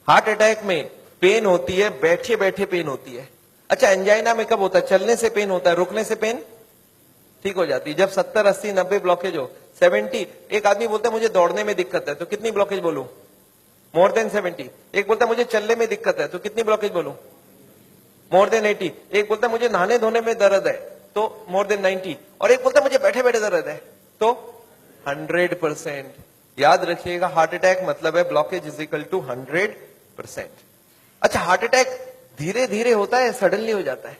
Heart attack में pen होती है, बैठे बैठे पेन होती है। अच्छा, एंजाइना में कब होता है? चलने से पेन होता है, रुकने से पेन ठीक हो जाती है। जब 70, 80, 90 ब्लॉकेज हो, 70, एक आदमी बोलता है मुझे दौड़ने में दिक्कत है, तो कितनी ब्लॉकेज बोलूं? More than 70। एक बोलता है मुझे चलने में दिक्कत है, तो कितनी ब्लॉकेज बोलूं? More than 80। एक बोलता है मुझे नहाने धोने में दर्द है, तो मोर देन 90। और एक बोलता है मुझे बैठे बैठे दर्द है, तो 100%। याद रखिएगा, हार्ट अटैक मतलब है ब्लॉकेज इज इक्वल टू 100%। अच्छा, हार्ट अटैक धीरे धीरे होता है, सडनली हो जाता है?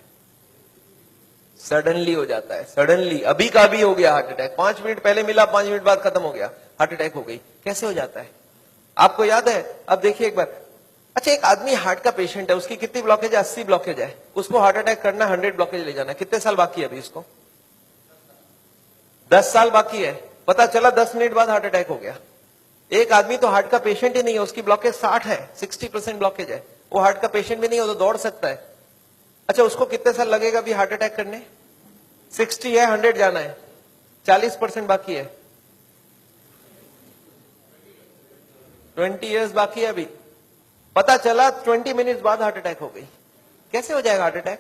सडनली हो जाता है, सडनली। अभी का अभी हो गया हार्ट अटैक, 5 मिनट पहले मिला, 5 मिनट बाद खत्म हो गया, हार्ट अटैक हो गई। कैसे हो जाता है आपको याद है? अब देखिए एक बार। अच्छा, एक आदमी हार्ट का पेशेंट है, उसकी कितनी ब्लॉकेज है? 80 ब्लॉकेज है। उसको हार्ट अटैक करना, 100 ब्लॉकेज ले जाना, कितने साल बाकी है अभी इसको? 10 साल बाकी है। पता चला 10 मिनट बाद हार्ट अटैक हो गया। एक आदमी तो हार्ट का पेशेंट ही नहीं है, उसकी ब्लॉकेज 60 है, 60% ब्लॉकेज है, वो हार्ट का पेशेंट भी नहीं हो तो दौड़ सकता है। अच्छा, उसको कितने साल लगेगा अभी हार्ट अटैक करने? 60 है, 100 जाना है, 40% बाकी है, 20 इयर्स बाकी है अभी। पता चला 20 मिनट्स बाद हार्ट अटैक हो गई। कैसे हो जाएगा हार्ट अटैक?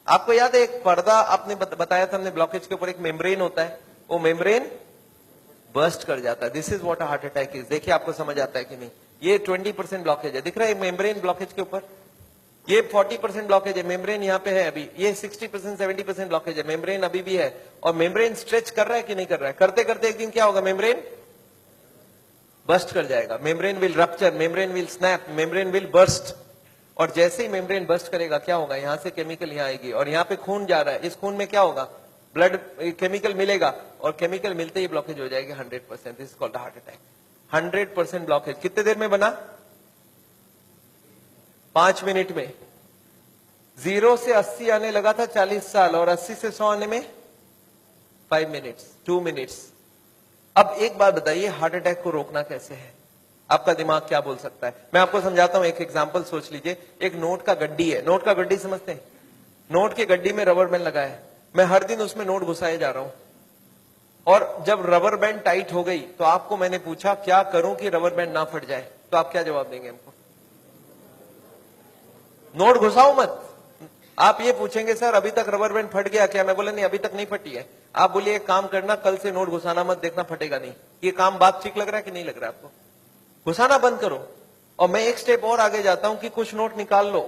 आपको याद है एक पर्दा आपने बताया था हमने, ब्लॉकेज के ऊपर एक मेम्ब्रेन होता है, वो मेम्ब्रेन बर्स्ट कर जाता है। This is what heart attack is. देखिए आपको समझ आता है कि नहीं? ये 20% ब्लॉकेज है, दिख रहा है मेम्ब्रेन ब्लॉकेज के ऊपर। ये 40% ब्लॉकेज है, मेम्ब्रेन यहाँ पे है अभी। ये 60%, 70% ब्लॉकेज है, मेम्ब्रेन अभी भी है। और मेम्ब्रेन स्ट्रेच कर रहा है कि नहीं कर रहा है? करते करते एक दिन क्या होगा? मेम्ब्रेन बर्स्ट कर जाएगा, membrane will rupture, membrane will snap, membrane will burst. और जैसे ही मेम्ब्रेन बर्स्ट करेगा क्या होगा? यहां से केमिकल यहां आएगी, और यहाँ पे खून जा रहा है, इस खून में क्या होगा? ब्लड केमिकल मिलेगा, और केमिकल मिलते ही ब्लॉकेज हो जाएगी 100%। This is called heart attack. 100% blockage कितने देर में बना? 5 मिनट में। 0 से 80 आने लगा था 40 साल, और 80 से 100 आने में 5 मिनट्स, 2 मिनट्स। अब एक बात बताइए, हार्ट अटैक को रोकना कैसे है? आपका दिमाग क्या बोल सकता है? मैं आपको समझाता हूं, एक एग्जांपल सोच लीजिए। एक नोट का गड्डी है, नोट का गड्डी समझते हैं? नोट की गड्डी में रबर बैंड लगा है, मैं हर दिन उसमें नोट घुसाए जा रहा हूं, और जब रबर बैंड टाइट हो गई तो आपको मैंने पूछा क्या करूं कि रबर बैंड ना फट जाए, तो आप क्या जवाब देंगे हमको? नोट घुसाओ मत। आप ये पूछेंगे सर अभी तक रबर बैंड फट गया क्या? मैं बोला नहीं, अभी तक नहीं फटी है। आप बोलिए एक काम करना, कल से नोट घुसाना मत, देखना फटेगा नहीं। ये काम बात ठीक लग रहा है कि नहीं लग रहा है आपको? घुसाना बंद करो। और मैं एक स्टेप और आगे जाता हूं कि कुछ नोट निकाल लो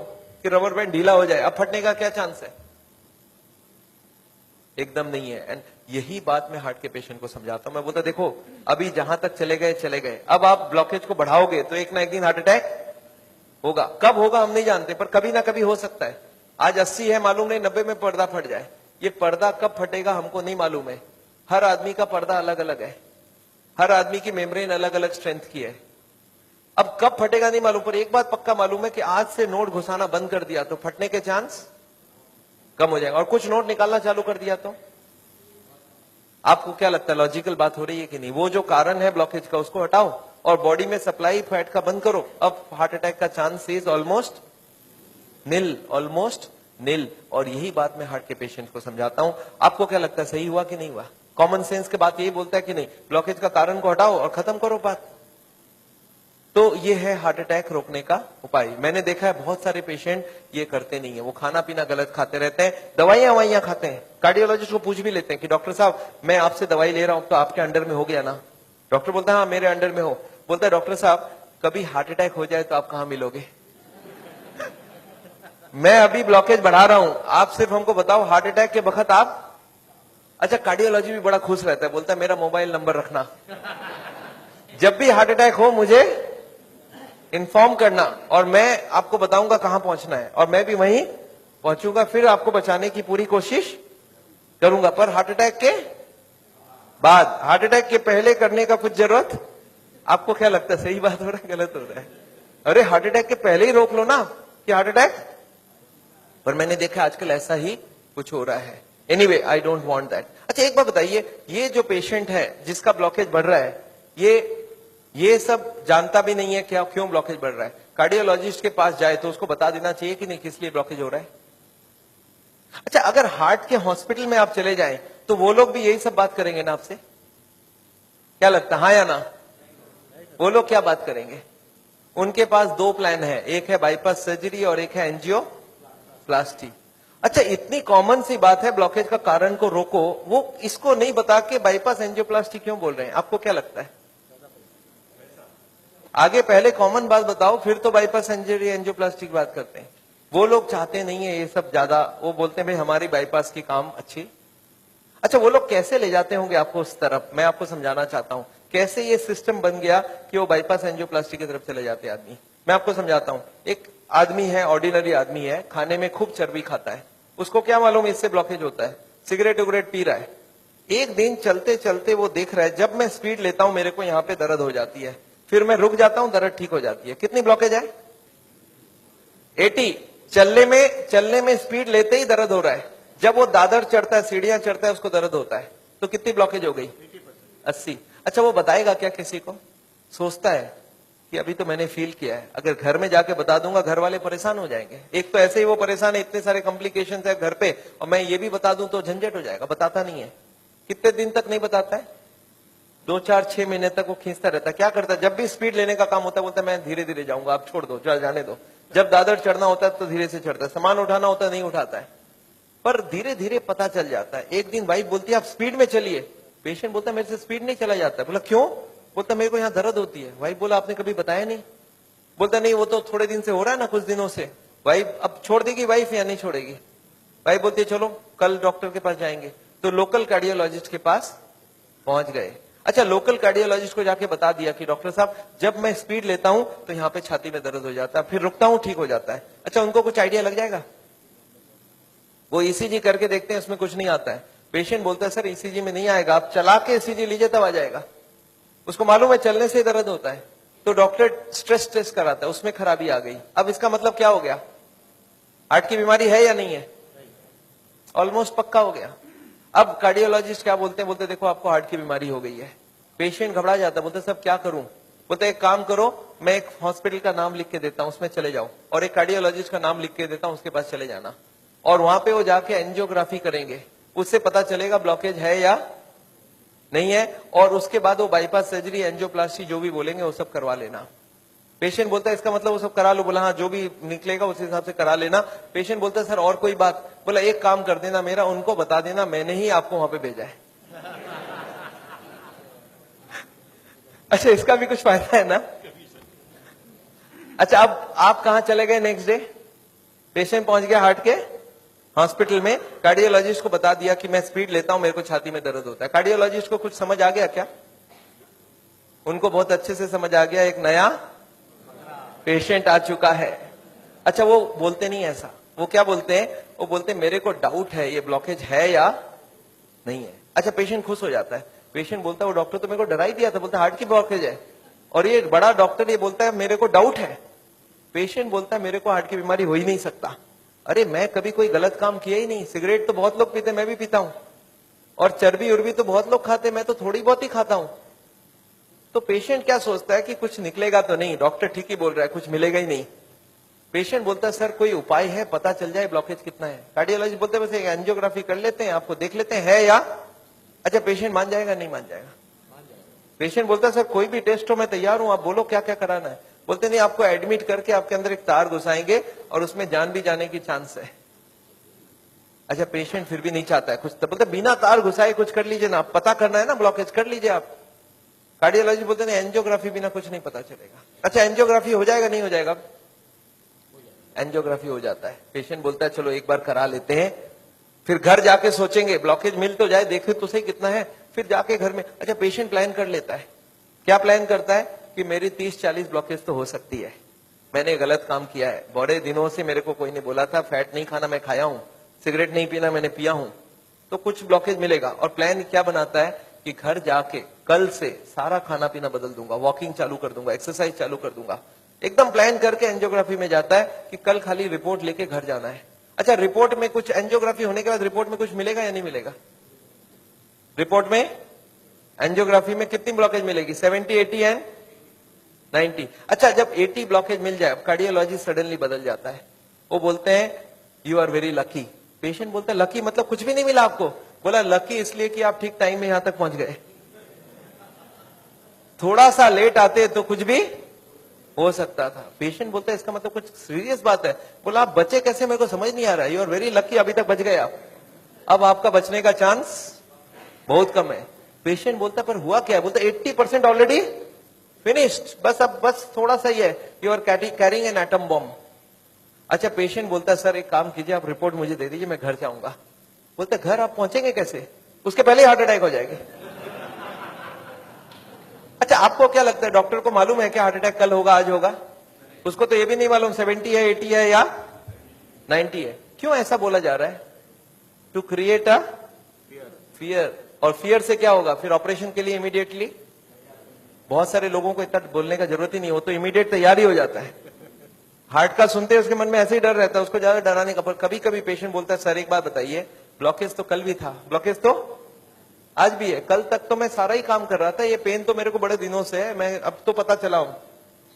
कि रबर बैंड ढीला हो जाए, अब फटने का क्या चांस है? एकदम नहीं है। एंड यही बात मैं हार्ट के पेशेंट को समझाता हूं। मैं बोलता देखो अभी जहां तक चले गए चले गए, अब आप ब्लॉकेज को बढ़ाओगे तो एक ना एक दिन हार्ट अटैक होगा। कब होगा हम नहीं जानते, पर कभी ना कभी हो सकता है। आज 80 है, मालूम नहीं 90 में पर्दा फट जाए। ये पर्दा कब फटेगा हमको नहीं मालूम है। हर आदमी का पर्दा अलग अलग है, हर आदमी की मेम्ब्रेन अलग अलग स्ट्रेंथ की है। अब कब फटेगा नहीं मालूम, पर एक बात पक्का मालूम है कि आज से नोट घुसाना बंद कर दिया तो फटने के चांस कम हो जाएगा। और कुछ नोट निकालना चालू कर दिया तो आपको क्या लगता है, लॉजिकल बात हो रही है कि नहीं? वो जो कारण है ब्लॉकेज का उसको हटाओ और बॉडी में सप्लाई फैट का बंद करो, अब हार्ट अटैक का chance is almost nil, almost nil. और यही बात मैं हार्ट के पेशेंट को समझाता हूं। आपको क्या लगता है, सही हुआ कि नहीं हुआ? कॉमन सेंस के बात यही बोलता है कि नहीं, ब्लॉकेज का कारण को हटाओ और खत्म करो बात। तो ये है हार्ट अटैक रोकने का उपाय। मैंने देखा है बहुत सारे पेशेंट ये करते नहीं है, वो खाना पीना गलत खाते रहते हैं, दवाइयां खाते हैं। कार्डियोलॉजिस्ट को पूछ भी लेते हैं कि डॉक्टर साहब मैं आपसे दवाई ले रहा हूं तो आपके अंडर में हो गया ना? डॉक्टर बोलता है हाँ मेरे अंडर में हो। बोलता है डॉक्टर साहब कभी हार्ट अटैक हो जाए तो आप कहां मिलोगे? मैं अभी ब्लॉकेज बढ़ा रहा हूं, आप सिर्फ हमको बताओ हार्ट अटैक के वक्त आप। अच्छा, कार्डियोलॉजी भी बड़ा खुश रहता है, बोलता है मेरा मोबाइल नंबर रखना, जब भी हार्ट अटैक हो मुझे इन्फॉर्म करना और मैं आपको बताऊंगा कहां पहुंचना है, और मैं भी वहीं पहुंचूंगा, फिर आपको बचाने की पूरी कोशिश करूंगा। पर हार्ट अटैक के बाद, हार्ट अटैक के पहले करने का कुछ जरूरत, आपको क्या लगता है सही बात हो रहा है गलत हो रहा है? अरे हार्ट अटैक के पहले ही रोक लो ना कि हार्ट अटैक। पर मैंने देखा आजकल ऐसा ही कुछ हो रहा है। Anyway I don't want that. अच्छा एक बात बताइए, ये जो पेशेंट है जिसका ब्लॉकेज बढ़ रहा है, ये सब जानता भी नहीं है क्या क्यों ब्लॉकेज बढ़ रहा है। कार्डियोलॉजिस्ट के पास जाए तो उसको बता देना चाहिए कि नहीं किस लिए ब्लॉकेज हो रहा है। अच्छा, अगर हार्ट के हॉस्पिटल में आप चले जाएं तो वो लोग भी यही सब बात करेंगे ना आपसे? क्या लगता है, हाँ या ना? वो लोग क्या बात करेंगे? उनके पास दो प्लान है, एक है बाईपास सर्जरी और एक है एंजियोप्लास्टी। अच्छा, इतनी कॉमन सी बात है, ब्लॉकेज का कारण को रोको, वो इसको नहीं बता के बाईपास एंजियोप्लास्टी क्यों बोल रहे हैं? आपको क्या लगता है? आगे पहले कॉमन बात बताओ, फिर तो बाईपास सर्जरी एंजियोप्लास्टी की बात करते हैं। वो लोग चाहते नहीं है ये सब ज्यादा, वो बोलते हैं भाई हमारी बाईपास की काम अच्छी। अच्छा, वो लोग कैसे ले जाते होंगे आपको उस तरफ, मैं आपको समझाना चाहता हूं कैसे ये सिस्टम बन गया कि वो बाईपास एंजियोप्लास्टी की तरफ चले जाते आदमी। मैं आपको समझाता हूं। एक आदमी है, ऑर्डिनरी आदमी है, खाने में खूब चर्बी खाता है, उसको क्या मालूम इससे ब्लॉकेज होता है, सिगरेट उगरेट पी रहा है। एक दिन चलते चलते वो देख रहा है जब मैं स्पीड लेता हूं मेरे को यहाँ पे दर्द हो जाती है, फिर मैं रुक जाता हूं दर्द ठीक हो जाती है। कितनी ब्लॉकेज है? 80। चलने में स्पीड लेते ही दर्द हो रहा है, जब वो दादर चढ़ता है, सीढ़ियां चढ़ता है, उसको दर्द होता है। तो कितनी ब्लॉकेज हो गई? 80। अच्छा, वो बताएगा क्या किसी को? सोचता है कि अभी तो मैंने फील किया है, अगर घर में जाके बता दूंगा घर वाले परेशान हो जाएंगे। एक तो ऐसे ही वो परेशान है, इतने सारे कॉम्प्लिकेशंस है घर पे, और मैं ये भी बता दूं तो झंझट हो जाएगा। बताता नहीं है। कितने दिन तक नहीं बताता है? 2 4 6 महीने तक वो खींचता रहता है। क्या करता है? जब भी स्पीड लेने का काम होता है बोलता है मैं धीरे धीरे जाऊंगा, आप छोड़ दो, जाने दो। जब दादर चढ़ना होता है तो धीरे से चढ़ता है, सामान उठाना होता है नहीं उठाता है, पर धीरे धीरे पता चल जाता है। एक दिन वाइफ बोलती है आप स्पीड में चलिए, पेशेंट बोलता है मेरे से स्पीड नहीं चला जाता। बोला क्यों? बोलता मेरे को यहाँ दर्द होती है। वाइफ बोला आपने कभी बताया नहीं? बोलता नहीं वो तो थोड़े दिन से हो रहा है ना, कुछ दिनों से। वाइफ अब छोड़ देगी वाइफ या नहीं छोड़ेगी? वाइफ बोलती है चलो कल डॉक्टर के पास जाएंगे। तो लोकल कार्डियोलॉजिस्ट के पास पहुंच गए। अच्छा, लोकल कार्डियोलॉजिस्ट को जाके बता दिया कि डॉक्टर साहब जब मैं स्पीड लेता हूं तो यहाँ पे छाती में दर्द हो जाता है, फिर रुकता हूं ठीक हो जाता है। अच्छा, उनको कुछ आइडिया लग जाएगा? वो ईसीजी करके देखते हैं, उसमें कुछ नहीं आता है। पेशेंट बोलता है सर ईसीजी में नहीं आएगा, आप चला के ईसीजी लीजिए तब आ जाएगा। उसको मालूम है चलने से दर्द होता है, तो डॉक्टर स्ट्रेस टेस्ट कराता है, उसमें खराबी आ गई। अब इसका मतलब क्या हो गया? हार्ट की बीमारी है या नहीं है? ऑलमोस्ट पक्का हो गया। अब कार्डियोलॉजिस्ट क्या बोलते हैं? बोलते देखो आपको हार्ट की बीमारी हो गई है। पेशेंट घबरा जाता है, बोलते सब क्या करूं? बोलते एक काम करो, मैं एक हॉस्पिटल का नाम लिख के देता हूं, उसमें चले जाओ, और एक कार्डियोलॉजिस्ट का नाम लिख के देता हूं, उसके पास चले जाना, और वहां पे वो जाके एंजियोग्राफी करेंगे, उससे पता चलेगा ब्लॉकेज है या नहीं है, और उसके बाद वो बाईपास सर्जरी एंजियोप्लास्टी जो भी बोलेंगे वो सब करवा लेना। पेशेंट बोलता है इसका मतलब वो सब करा लो। बोला हाँ, जो भी निकलेगा उस हिसाब से करा लेना। पेशेंट बोलता है सर और कोई बात? बोला एक काम कर देना मेरा, उनको बता देना मैंने ही आपको वहां पे भेजा है। अच्छा, इसका भी कुछ फायदा है ना? अच्छा, अब आप कहां चले गए नेक्स्ट डे? पेशेंट पहुंच गया हार्ट के हॉस्पिटल में, कार्डियोलॉजिस्ट को बता दिया कि मैं स्पीड लेता हूं, मेरे को छाती में दर्द होता है। कार्डियोलॉजिस्ट को कुछ समझ आ गया क्या? उनको बहुत अच्छे से समझ आ गया, एक नया पेशेंट आ चुका है। अच्छा, वो बोलते नहीं ऐसा, वो क्या बोलते हैं? वो बोलते हैं मेरे को डाउट है ये ब्लॉकेज है या नहीं है। अच्छा, पेशेंट खुश हो जाता है। पेशेंट बोलता है वो डॉक्टर तो मेरे को डरा ही दिया था, बोलता हार्ट की ब्लॉकेज है, और ये बड़ा डॉक्टर ये बोलता है मेरे को डाउट है। पेशेंट बोलता है मेरे को हार्ट की बीमारी हो ही नहीं सकता। अरे मैं कभी कोई गलत काम किया ही नहीं, सिगरेट तो बहुत लोग पीते, मैं भी पीता हूं, और चर्बी उर्बी तो बहुत लोग खाते, मैं तो थोड़ी बहुत ही खाता हूं। तो पेशेंट क्या सोचता है कि कुछ निकलेगा तो नहीं, डॉक्टर ठीक ही बोल रहा है, कुछ मिलेगा ही नहीं। पेशेंट बोलता है सर कोई उपाय है, पता चल जाए ब्लॉकेज कितना है। कार्डियोलॉजिस्ट बोलते हैं बस एक एंजियोग्राफी कर लेते हैं, आपको देख लेते हैं है या। अच्छा, पेशेंट मान जाएगा नहीं मान जाएगा? पेशेंट बोलता है सर कोई भी टेस्ट हो मैं तैयार हूं, आप बोलो क्या क्या कराना है। बोलते नहीं, आपको एडमिट करके आपके अंदर एक तार घुसाएंगे और उसमें जान भी जाने की चांस है। अच्छा, पेशेंट फिर भी नहीं चाहता है कुछ, तो बोलते बिना तार घुसाए कुछ कर लीजिए ना, पता करना है ना ब्लॉकेज, कर लीजिए आप। कार्डियोलॉजी बोलते हैं एंजियोग्राफी बिना कुछ नहीं पता चलेगा। अच्छा, एंजियोग्राफी हो जाएगा नहीं हो जाएगा? एंजियोग्राफी हो जाता है। पेशेंट बोलता है चलो एक बार करा लेते हैं, फिर घर जाके सोचेंगे ब्लॉकेज मिल तो जाए, देखे तो सही कितना है, फिर जाके घर में। अच्छा, पेशेंट प्लान कर लेता है। क्या प्लान करता है? कि मेरी 30-40 ब्लॉकेज तो हो सकती है, मैंने गलत काम किया है, बड़े दिनों से मेरे को कोई नहीं बोला था फैट नहीं खाना, मैं खाया हूं, सिगरेट नहीं पीना मैंने पिया हूं, तो कुछ ब्लॉकेज मिलेगा। और प्लान क्या बनाता है कि घर जाके कल से सारा खाना पीना बदल दूंगा, वॉकिंग चालू कर दूंगा, एक्सरसाइज चालू कर दूंगा। एकदम प्लान करके एंजियोग्राफी में जाता है कि कल खाली रिपोर्ट लेके घर जाना है। अच्छा, रिपोर्ट में कुछ, एंजियोग्राफी होने के बाद रिपोर्ट में कुछ मिलेगा या नहीं मिलेगा? रिपोर्ट में एंजियोग्राफी में कितनी ब्लॉकेज मिलेगी? 70, 80 एंड 90। अच्छा, जब 80 ब्लॉकेज मिल जाए, कार्डियोलॉजिस्ट सडनली बदल जाता है, वो बोलते हैं you are very lucky. Patient बोलता है लकी मतलब कुछ भी नहीं मिला आपको? बोला लकी इसलिए कि आप ठीक टाइम में यहां तक पहुंच गए, थोड़ा सा लेट आते तो कुछ भी हो सकता था। पेशेंट बोलता है इसका मतलब कुछ सीरियस बात है। बोला आप बचे कैसे, मेरे को समझ नहीं आ रहा है। यू आर वेरी लकी, अभी तक बच गए आप। अब आपका बचने का चांस बहुत कम है। पेशेंट बोलता है पर हुआ क्या है? बोलता 80% ऑलरेडी फिनिश्ड, बस अब बस थोड़ा सा ही है। You are carrying an atom bomb. अच्छा, पेशेंट बोलता है सर एक काम कीजिए, आप रिपोर्ट मुझे दे दीजिए, मैं घर जाऊंगा। बोलते घर आप पहुंचेंगे कैसे? उसके पहले हार्ट अटैक हो जाएगी। अच्छा, आपको क्या लगता है, डॉक्टर को मालूम है कि हार्ट अटैक कल होगा, आज होगा? उसको तो ये भी नहीं मालूम 70 है, 80 है या 90 है। क्यों ऐसा बोला जा रहा है? To create a fear. और फियर से क्या होगा? फिर ऑपरेशन के लिए इमीडिएटली, बहुत सारे लोगों को इतना बोलने का जरूरत ही नहीं हो, तो इमीडिएट तैयारी हो जाता है। हार्ट का सुनते हैं उसके मन में ऐसे ही डर रहता है, उसको ज्यादा डराने का। पर कभी कभी पेशेंट बोलता है सर एक बात बताइए, ब्लॉकेज तो कल भी था, ब्लॉकेज तो आज भी है, कल तक तो मैं सारा ही काम कर रहा था, ये पेन तो मेरे को बड़े दिनों से है, मैं अब तो पता चला हूं।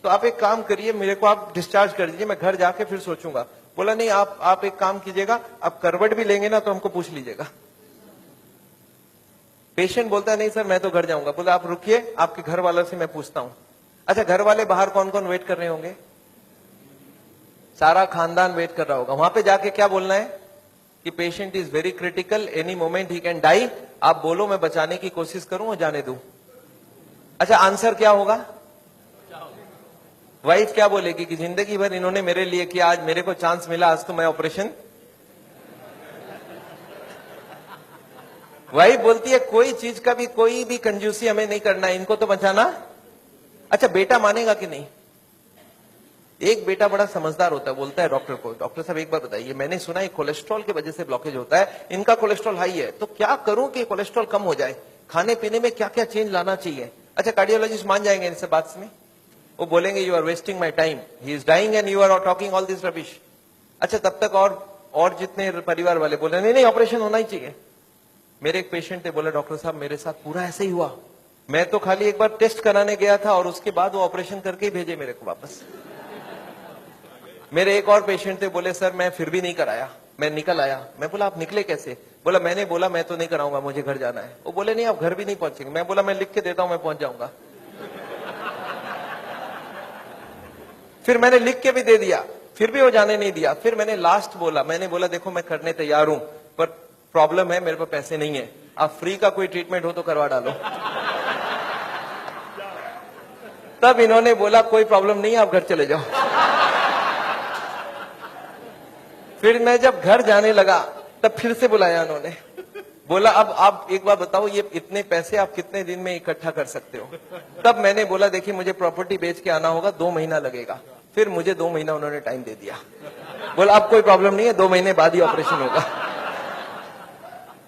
तो आप एक काम करिए, मेरे को आप डिस्चार्ज कर दीजिए, मैं घर जाके फिर सोचूंगा। बोला नहीं, आप एक काम कीजिएगा, आप करवट भी लेंगे ना तो हमको पूछ लीजिएगा। पेशेंट बोलता है नहीं सर मैं तो घर जाऊंगा। बोला आप रुकिए, आपके घर वालों से मैं पूछता हूं। अच्छा, घर वाले बाहर कौन कौन वेट कर रहे होंगे? सारा खानदान वेट कर रहा होगा। वहां पे जाके क्या बोलना है कि patient is very critical, any moment he can die. आप बोलो मैं बचाने की कोशिश करूं और जाने दूं। अच्छा, आंसर क्या होगा? वाइफ क्या बोलेगी कि जिंदगी भर इन्होंने मेरे लिए किया, आज मेरे को चांस मिला, आज तो मैं ऑपरेशन। वाइफ बोलती है कोई चीज का भी, कोई भी कंजूसी हमें नहीं करना है, इनको तो बचाना। अच्छा, बेटा मानेगा कि नहीं? एक बेटा बड़ा समझदार होता है, बोलता है डॉक्टर को, डॉक्टर साहब एक बार बताइए, मैंने सुना है कोलेस्ट्रॉल की वजह से ब्लॉकेज होता है, इनका कोलेस्ट्रॉल हाई है, तो क्या करूं कि कोलेस्ट्रॉल कम हो जाए? खाने पीने में क्या क्या चेंज लाना चाहिए? अच्छा, कार्डियोलॉजिस्ट मान जाएंगे इनसे बात में? वो बोलेंगे you are wasting my time, he is dying and you are talking all this rubbish. अच्छा, तब तक और जितने परिवार वाले बोले नहीं नहीं ऑपरेशन होना ही चाहिए। मेरे एक पेशेंट थे, बोला डॉक्टर साहब मेरे साथ पूरा ऐसे ही हुआ, मैं तो खाली एक बार टेस्ट कराने गया था और उसके बाद वो ऑपरेशन करके ही भेजे मेरे को वापस। मेरे एक और पेशेंट थे, बोले सर मैं फिर भी नहीं कराया, मैं निकल आया। मैं बोला आप निकले कैसे? बोला मैंने बोला मैं तो नहीं कराऊंगा, मुझे घर जाना है। वो बोले नहीं आप घर भी नहीं पहुंचेंगे। मैं बोला मैं लिख के देता हूं, मैं पहुंच जाऊंगा। फिर मैंने लिख के भी दे दिया, फिर भी वो जाने नहीं दिया। फिर मैंने लास्ट बोला, मैंने बोला देखो मैं करने तैयार हूं, पर प्रॉब्लम है मेरे पास पैसे नहीं है, आप फ्री का कोई ट्रीटमेंट हो तो करवा डालो। तब इन्होंने बोला कोई प्रॉब्लम नहीं है, आप घर चले जाओ। फिर मैं जब घर जाने लगा तब फिर से बुलाया उन्होंने, बोला अब आप एक बार बताओ ये इतने पैसे आप कितने दिन में इकट्ठा कर सकते हो? तब मैंने बोला देखिए मुझे प्रॉपर्टी बेच के आना होगा, 2 महीना लगेगा। फिर मुझे 2 महीना उन्होंने टाइम दे दिया। बोला अब कोई प्रॉब्लम नहीं है, 2 महीने बाद ही ऑपरेशन होगा।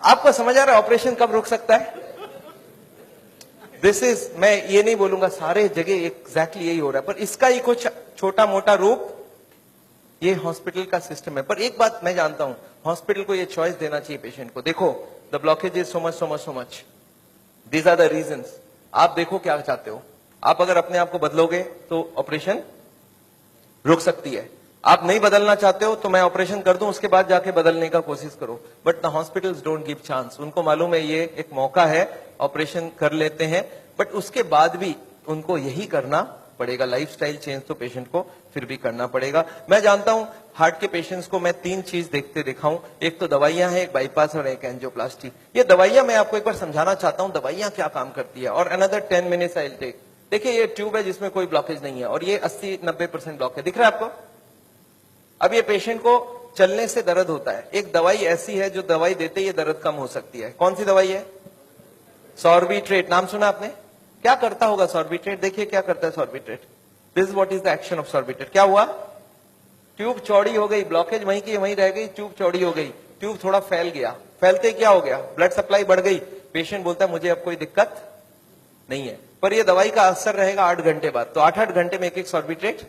आपको समझ आ रहा है ऑपरेशन कब रुक सकता है? दिस इज, मैं ये नहीं बोलूंगा सारे जगह एग्जैक्टली यही हो रहा है, पर इसका ही कुछ छोटा मोटा रूप ये हॉस्पिटल का सिस्टम है। पर एक बात मैं जानता हूं, हॉस्पिटल को ये चॉइस देना चाहिए पेशेंट को। देखो the blockage is so much so much so much, these are the reasons. आप देखो क्या चाहते हो। आप अगर अपने आप को बदलोगे तो ऑपरेशन रुक सकती है। आप नहीं बदलना चाहते हो तो मैं ऑपरेशन कर दूं, उसके बाद जाके बदलने का कोशिश करो। But the hospitals don't give chance. उनको मालूम है ये एक मौका है, ऑपरेशन कर लेते हैं, बट उसके बाद भी उनको यही करना पड़ेगा। लाइफस्टाइल चेंज तो पेशेंट को फिर भी करना पड़ेगा। मैं जानता हूं हार्ट के पेशेंट्स को मैं 3 चीज देखते दिखाऊं, एक तो दवाइयां हैं, एक बाईपास और एक एंजियोप्लास्टी। ये दवाइयां मैं आपको एक बार समझाना चाहता हूं दवाइयां क्या काम करती है, और another 10 minutes I will take. देखिए ये ट्यूब है जिसमें कोई ब्लॉकेज नहीं है, और ये 80-90% ब्लॉक है, दिख रहा है आपको? अब ये पेशेंट को चलने से दर्द होता है, एक दवाई ऐसी है जो दवाई देते ही दर्द कम हो सकती है। कौन सी दवाई है? सॉर्बिट्रेट। नाम सुना आपने? क्या करता होगा सॉर्बिट्रेट? देखिए क्या करता है Sorbitrate. This is what is the action of Sorbitrate. क्या हुआ? ट्यूब चौड़ी हो गई, ब्लॉकेज वहीं की वहीं रह गई, ट्यूब चौड़ी हो गई, ट्यूब थोड़ा फैल गया, फैलते क्या हो गया? ब्लड सप्लाई बढ़ गई। पेशेंट बोलता है मुझे अब कोई दिक्कत नहीं है, पर यह दवाई का असर रहेगा 8 घंटे बाद, तो 8-8 घंटे में एक सॉर्बिट्रेट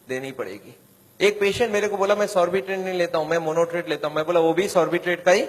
देनी पड़ेगी। एक पेशेंट मेरे को बोला मैं सॉर्बिट्रेट नहीं लेता हूं, मैं मोनोट्रेट लेता हूं। मैं बोला वो भी सॉर्बिट्रेट का ही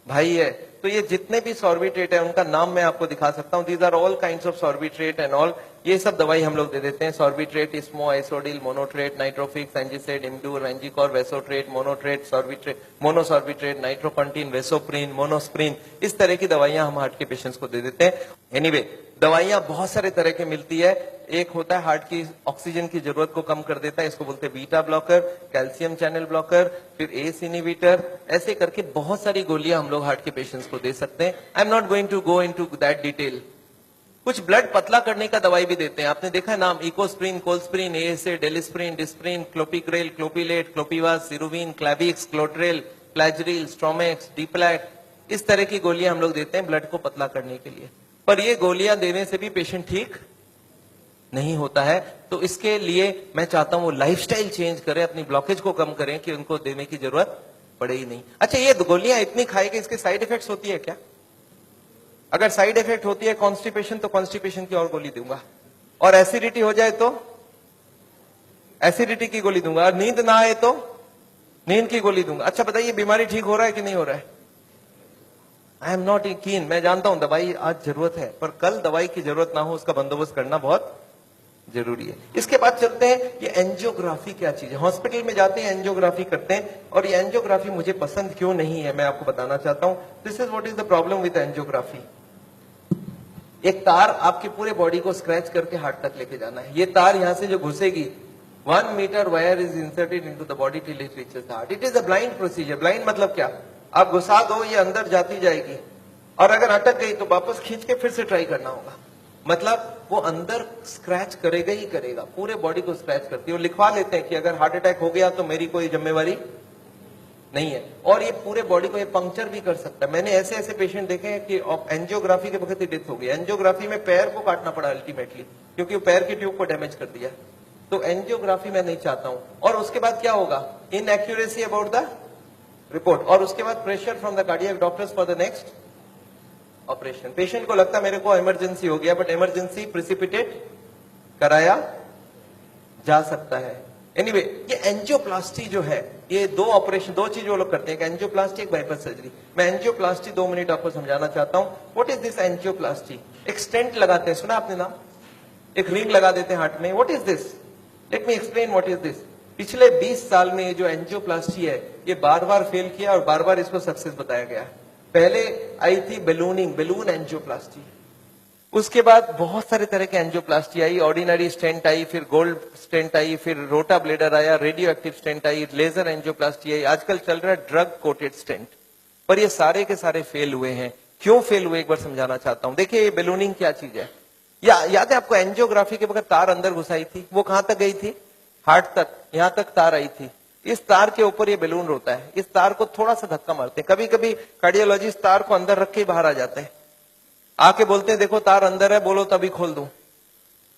भाई है। तो ये जितने भी सॉर्बिट्रेट है उनका नाम मैं आपको दिखा सकता हूं। These are all kinds of sorbitrate and all. ये सब दवाई हम लोग दे देते हैं। सॉर्बिट्रेट, इस्मो, आइसोडिल, मोनोट्रेट, नाइट्रोफिक्स, एंजिसेड, इमडूर, वेंजिकॉर, वेसोट्रेट, मोनोट्रेट, सॉर्बिट्रेट, मोनोसॉर्बिट्रेट, नाइट्रोकंटीन, वेसोप्रीन, मोनोस्प्रीन, इस तरह की दवाइयां हम हार्ट के पेशेंट्स को दे देते हैं। एनीवे दवाइयां बहुत सारे तरह के मिलती है। एक होता है हार्ट की ऑक्सीजन की जरूरत को कम कर देता है, इसको बोलते हैं beta blocker, calcium channel blocker, फिर एस इनहिबिटर, ऐसे करके बहुत सारी गोलियां हम लोग हार्ट के पेशेंट्स को दे सकते हैं। I am not going to go into that detail. कुछ ब्लड पतला करने का दवाई भी देते हैं, आपने देखा है नाम, Ecosprin, Colsprin, ASA, Delisprin, Disprin, Clopicrel, Clopilet, Clopivas, Ceruvin, Clavix, Clotrel, Plagril, Stromex, Deplatt, इस तरह की गोलियां हम लोग देते हैं ब्लड को पतला करने के लिए। पर ये गोलियां देने से भी पेशेंट ठीक नहीं होता है, तो इसके लिए मैं चाहता हूं वो लाइफस्टाइल चेंज करें, अपनी ब्लॉकेज को कम करें कि उनको देने की जरूरत पड़े ही नहीं। अच्छा, ये गोलियां इतनी खाएगी, इसके साइड इफेक्ट्स होती है क्या? अगर साइड इफेक्ट होती है कॉन्स्टिपेशन, तो कॉन्स्टिपेशन की और गोली दूंगा, और एसिडिटी हो जाए तो एसिडिटी की गोली दूंगा, और नींद ना आए तो नींद की गोली दूंगा। अच्छा बताइए, बीमारी ठीक हो रहा है कि नहीं हो रहा है? आई एम नॉट कीन, मैं जानता हूं दवाई आज जरूरत है, पर कल दवाई की जरूरत ना हो उसका बंदोबस्त करना बहुत जरूरी है। इसके बाद चलते हैं, ये एंजियोग्राफी क्या चीज है। हॉस्पिटल में जाते हैं, एंजियोग्राफी करते हैं, और ये एंजियोग्राफी मुझे पसंद क्यों नहीं है मैं आपको बताना चाहता हूं। This is what is the problem with angiography. एक तार आपकी पूरे बॉडी को स्क्रैच करके हार्ट तक लेके जाना है। ये तार यहां से जो घुसेगी, 1 metre wire is inserted into the body till it reaches the heart. It is a blind procedure. Blind मतलब क्या? आप घुसा दो, ये अंदर जाती जाएगी, और अगर अटक गई तो वापस खींच के फिर से ट्राई करना होगा। मतलब वो अंदर स्क्रैच करेगा ही करेगा, पूरे बॉडी को स्क्रैच करती है। वो लिखवा लेते हैं कि अगर हार्ट अटैक हो गया तो मेरी कोई जिम्मेवारी नहीं है, और ये पूरे बॉडी को ये पंक्चर भी कर सकता है। मैंने ऐसे ऐसे पेशेंट देखे हैं कि एंजियोग्राफी के वक्त ही डेथ हो गई। एंजियोग्राफी में पैर को काटना पड़ा अल्टीमेटली, क्योंकि वो पैर की ट्यूब को डैमेज कर दिया। तो एंजियोग्राफी मैं नहीं चाहता हूं। और उसके बाद क्या होगा? इनएक्यूरेसी अबाउट द रिपोर्ट, और उसके बाद pressure from the cardiac doctors for the next operation. Patient को लगता है मेरे को इमरजेंसी हो गया, बट इमरजेंसी प्रिसिपिटेट कराया जा सकता है। एनीवे, ये एंजियोप्लास्टी जो है, ये दो ऑपरेशन, दो चीज वो लोग करते हैं, एक एंजियोप्लास्टी, एक बाईपास सर्जरी। मैं एंजियोप्लास्टी 2 मिनट आपको समझाना चाहता हूं। What is this angioplasty? एक स्टेंट लगाते हैं, सुना आपने नाम? एक रिंग लगा देते हैं हार्ट में। What is this? Let me explain what is this. पिछले 20 साल में ये जो एंजियोप्लास्टी है, ये बार बार फेल किया और बार बार इसको सक्सेस बताया गया। पहले आई थी बैलूनिंग, बैलून एंजियोप्लास्टी। उसके बाद बहुत सारे तरह के एंजियोप्लास्टी आई, ऑर्डिनरी स्टेंट आई, फिर गोल्ड स्टेंट आई, फिर रोटा ब्लेडर आया, रेडियो एक्टिव स्टेंट आई, लेजर एंजियोप्लास्टी आई, आजकल चल रहा है ड्रग कोटेड स्टेंट। पर ये सारे के सारे फेल हुए हैं। क्यों फेल हुए, एक बार समझाना चाहता हूं। देखिए, ये बैलूनिंग क्या चीज है, याद है आपको? एंजियोग्राफी के वक्त तार अंदर घुसाई थी, वो कहां तक गई थी? हार्ट तक, यहां तक तार आई थी। इस तार के ऊपर ये बैलून होता है। इस तार को थोड़ा सा धक्का मारते हैं, कभी कभी कार्डियोलॉजिस्ट तार को अंदर रख के बाहर आ जाते हैं, आके बोलते हैं देखो तार अंदर है, बोलो तभी खोल दूं।